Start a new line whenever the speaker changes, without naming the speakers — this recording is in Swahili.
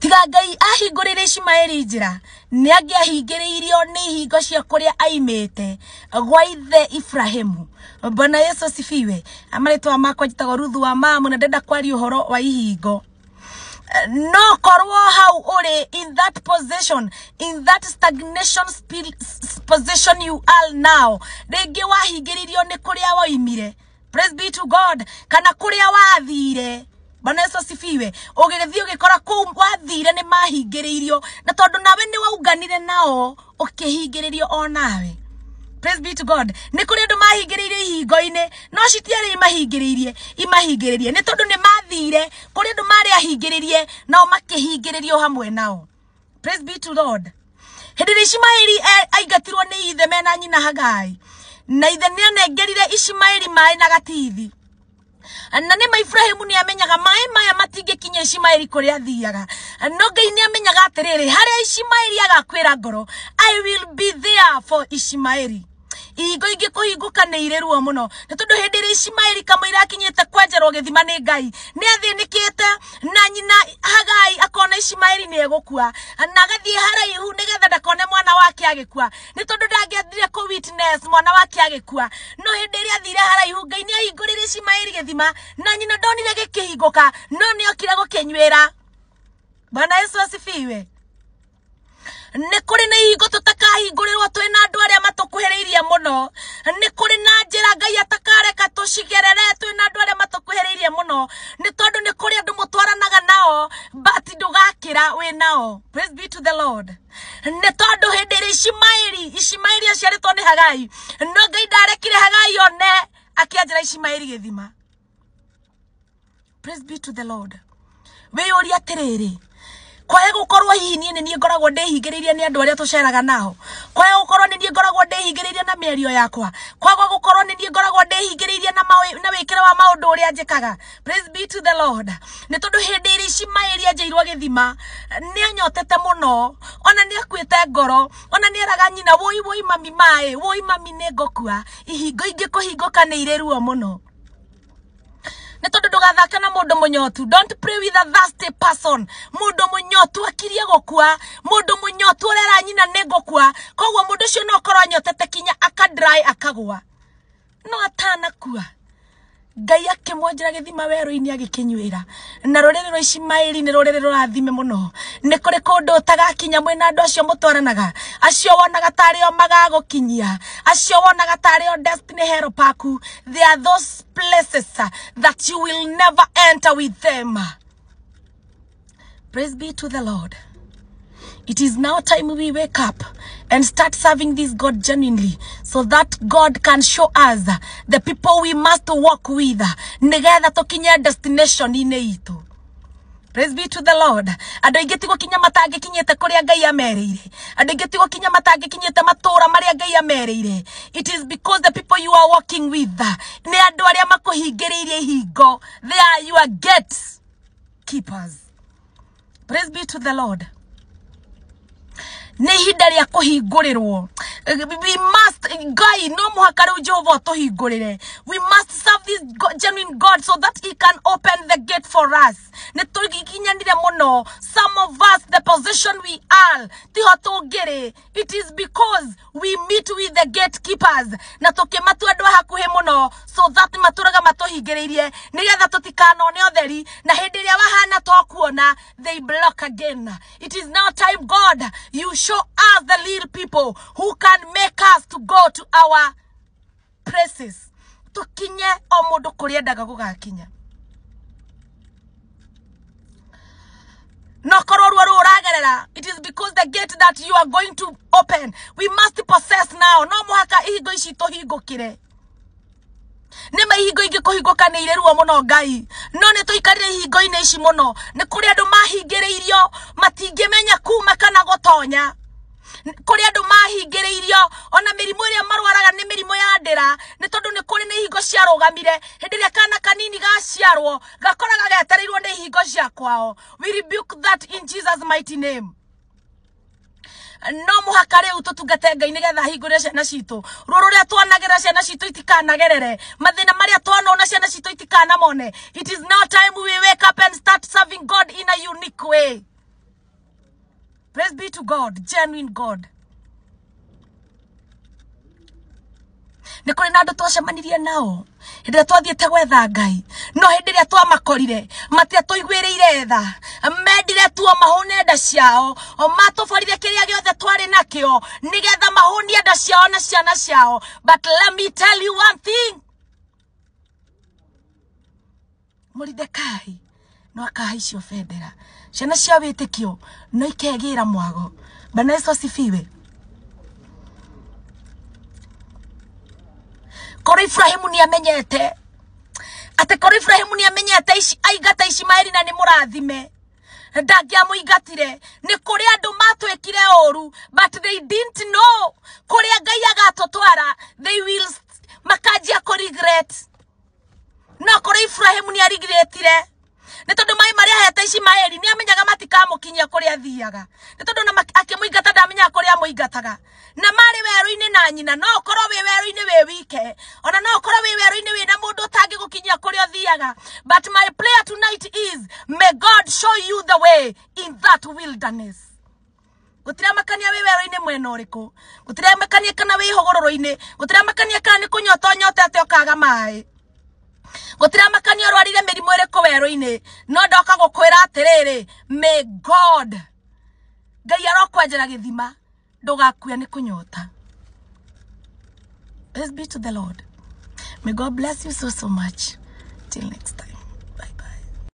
tiga Ngai ahingurire Ishmaeli njira ni angiahingiriirio ni hingo cia kuria aimite gwa ithe Ibrahimu. Bwana Yesu asifiwe. Amaritwa makwa njitagwo Ruthu wa Mamu na ndenda kwaria uhoro wa ihingo. No korwo hau uri in that position, in that stagnation position you are now. Rĩngĩ wahingĩririo nĩ kũrĩa woimire. Praise be to God. Kana kũrĩa wathire. Bwana Yesu asifiwe. Ũgĩthiĩ ũgĩkora kũu wathire nĩ mahingĩrĩirio na tondũ nawe nĩ waunganire nao ũkĩhingĩrĩrio o nawe. Praise be to God. Nĩ kũrĩ andũ mahingĩrĩirio ihingo-inĩ no citiarĩ imahingĩrĩrie nĩ tondũ nĩ mathire kũrĩ andũ marĩ ahingĩrĩrie nao makĩhingĩrĩrio hamwe nao. Praise be to Lord. Hĩndĩ ĩrĩa Ishmaeli aingatirwo nĩ ithe mena nyina Hagai na ithe nĩ anengerire Ishmaeli maĩ na gatithi. Na nĩ Ibrahimu nĩ amenyaga maĩ maya matingĩkinya Ishmaeli kũrĩa athiaga. No Ngai nĩ amenyaga atĩrĩrĩ harĩa Ishmaeli agakwĩra ngoro, I will be there for Ishmaeli. Ihingo ingĩ kũhingũka nĩ irĩ ruo mũno nĩ tondũ hĩndĩ ĩrĩa Ishmaeli kamũira akinyĩte kwenjerwo gĩthima nĩ Ngai nĩ athĩnĩkĩte na nyina Hagai akona Ishmaeli nĩ egũkua na agathiĩ haraihu nĩgetha ndakone mwana wake agĩkua nĩ tondũ ndangĩathire kũ witness mwana wake agĩkua. No hĩndĩ ĩrĩa athire haraihu Ngai nĩ ahingũrĩre Ishmaeli gĩthima na nyina ndonire gĩkĩhingũka no nĩ okire gũkĩnyuĩra. Bwana Yesu asifiwe. Nĩ kũrĩ na ihingo tũtakahingũrĩrwo twĩ na andũ arĩa matũkuhĩrĩirie mũno. Nĩ kũrĩ na njĩra Ngai atakareka tũcigerere twĩ na andũ arĩa matũkuhĩrĩirie mũno nĩ tondũ nĩ kũrĩ andũ mũtwaranaga nao but ndũgakĩra wĩ nao. Praise be to the Lord. Nĩ tondũ hĩndĩ ĩrĩa Ishmaeli aciarĩtwo nĩ Hagai no Ngai ndarekire Hagai one akĩenjera Ishmaeli gĩthima. Praise be to the Lord. Wĩyũria atĩrĩrĩ kwaga gũkorwo hihi niĩ ngoragwo ndĩhingĩrĩirie nĩ andũ arĩa tũceraga nao. Kwaga gũkorwo niĩ ngoragwo ndĩhingĩrĩirie na mĩario yakwa. Kwaga gũkorwo niĩ ngoragwo ndĩhingĩrĩirie na wĩkĩre wa maũndũ ũrĩa njĩkaga. Praise be to the Lord. Nĩ tondũ hĩndĩ ĩrĩa Ishmaeli anjĩirwo gĩthima nĩ anyotete mũno ona nĩ akuĩte ngoro ona nĩ eraga nyina woi mami maĩ woi mami nĩ ngũkua. Ihingo ingĩ kũhingũka nĩ irĩ ruo mũno. Nĩ tondũ ndũgathake na mũndũ mũnyotu. Don't pray with a thirsty person. Mũndũ mũnyotu akirie gũkua. Mũndũ mũnyotu ũrera nyina nĩ ngũkua. Koguo mũndũ ũcio no korwo anyotete kinya akadry akagwa. No atanakua. Ngai akĩmwenjera gĩthima werũ-inĩ agĩkĩnyuĩra. Na rũrĩrĩ rwa Ishmaeli nĩ rũrĩrĩ rũrathime mũno. Nĩ kũrĩ kũndũ ũtagakinya mwena andũ acio mũtwaranaga. Acio wonaga tarĩ o magagũkinyia. Acio wonaga tarĩ o destiny help aku. There are those places that you will never enter with them. Praise be to the Lord. It is now time we wake up and start serving this God genuinely so that God can show us the people we must walk with. Nigetha tukinye destination inĩ itu. Praise be to the Lord. Andũ aingĩ tigũkinya matangĩkinyĩte kũrĩa Ngai amerĩire. Andũ aingĩ tigũkinya matangĩkinyĩte matũũra marĩa Ngai amerĩire. It is because the people you are walking with nĩ andũ arĩa makũhingĩrĩirie ihingo. They are your gate keepers. Praise be to the Lord. Nĩ ihinda rĩa kũhingũrĩrwo. We must, Ngai no mũhaka rĩu Jehova ũtũhingũrĩre. We must serve this genuine God so that he can open the gate for us. Nĩ tũgikinyanire mũno. Some of us, the position we are, tiho tũngĩrĩ. It is because we meet with the gatekeepers. Na tũkĩmatua andũ hakuhĩ mũno so that matũraga matũhingĩrĩirie nĩgetha tũtikanone ũtheri na hĩndĩ ĩrĩa wahana twakuona they block again. It is now time, God, you show us the little people who can make us to go to our places. Tukinye o mũndũ kũrĩa endaga gũgakinya. No korwo ruo rũragerera. It is because the gate that you are going to open, we must possess now. No mũhaka ihingo ici tũhingũkĩre. Nĩ mahingo ingĩ kũhingũka nĩ irĩ ruo mũno Ngai. No nĩ tũikarire ihingo-inĩ ici mũno. Nĩ kũrĩ andũ mahingĩrĩirio matingĩmenya kuma kana gũtonya. Kũrĩ andũ mahingĩrĩirio ona mĩrimũ ĩrĩa marwaraga nĩ mĩrimũ ya ndĩra nĩ tondũ nĩ kũrĩ na ihingo ciarũgamire. Hĩndĩ ĩrĩa kana kanini gaciarwo gakoraga getereirwo nĩ ihingo cia kwao. We rebuke that in Jesus mighty name. No mũhaka rĩu tũtungate Ngai nĩgetha ahingũrĩre ciana citũ. Ruo rũrĩa twanagĩra ciana citũ itikanagerere. Mathĩna marĩa twanona ciana citũ itikanamone. It is now time we wake up and start serving God in a unique way. Praise be to God, genuine God. Nikore na andu twacemanirie nao hĩndĩ ĩrĩa twathiĩte gwetha Ngai, no hĩndĩ ĩrĩa twamakorire matia tũiguĩrĩire tha, mendire tuo mahũne nda ciao, matũborire kĩrĩa gĩothe twarĩ nakĩo nĩgetha mahũnie nda ciao na ciana ciao. But let me tell you one thing, Mordecai no akahaicio bendera, ciana cia wĩtĩkio no ikegĩra mwago. Bwana Yesu asifiwe. Koro Ibrahimu ni amenyete ate, koro Ibrahimu ni amenyete ici aigata Ishmaeli na ni murathime, ndangiamuingatire. Ni kuri andu matwekire oru, but they didn't know kuria Ngai agatutwara, they will makanjia ko regret. No koro Ibrahimu ni arigretire, ni tondu mai maria hete Ishmaeli ni amenyaga matikamukinyia kuria athiaga, ni tondu na akimuingata ndamenya kuria amuingataga. Na mari weru-ini na nyina, no korwo wi weru-ini wi wike, ona no korwo wi weru-ini wi na mundu utangi gukinyia kuria athiaga. But my prayer tonight is, may God show you the way in that wilderness. Gutira makania wi weru-ini mwena uriku, gutira makania kana wi hogororo-ini, gutira makania kana ni kunyota nyotete ukaga mai, gutira makania rwarire mirimu iriku weru-ini, no ndoka gukwira atiriri, may God Ngai arokwenjera githima ndugakue ni kunyota. Praise be to the Lord. May God bless you so much. Till next time.